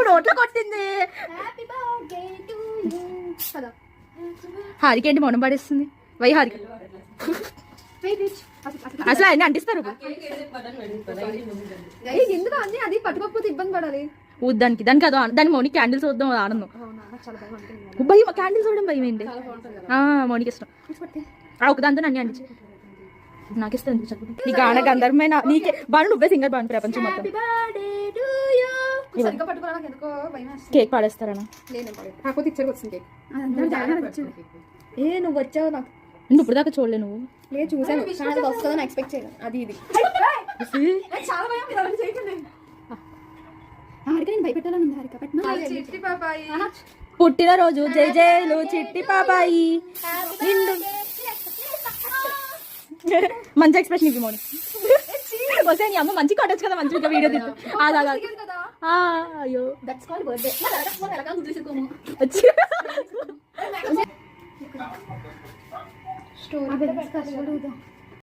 నోట్లో కొట్టింది. హారికేంటి మౌనం పాడేస్తుంది? వై హారిక అసలు ఆయన అంటిస్తారు ఎందుకు అన్ని అది పట్టుకోకపోతే ఇబ్బంది పడాలి దానికి దానికి అదో దాని మౌని క్యాండిల్స్ వద్దాం ఆనందం. భయం క్యాండిల్స్ చూడడం భయం ఏంటి? మౌనికి ఇష్టం. ఒక దాంతో అన్ని అంటించి నాకు ఇష్టం. నీ గాన గంధర్వమైన నీకే బాను, నువ్వే సింగర్ బాను ప్రపంచం మొత్తం. కేక్ పాడేస్తారా? ఏ నువ్వు వచ్చావు నాకు నువ్వు ఇప్పుడు దాకా చూడలే. నువ్వు లేదు చూసాను వస్తుందని ఎక్స్పెక్ట్ చేయను. అది ఇది చాలా భయం. నేను భయపెట్టాలని ఉంది హారిక. పుట్టినరోజు జై జయలు చిట్టి పాపాయి. మంచి ఎక్స్ప్రెషన్ ఇవి మౌని. వస్తే నీ అమ్మ మంచి కొట్టచ్చు కదా, మంచిగా వీడియో తీసు. అయ్యో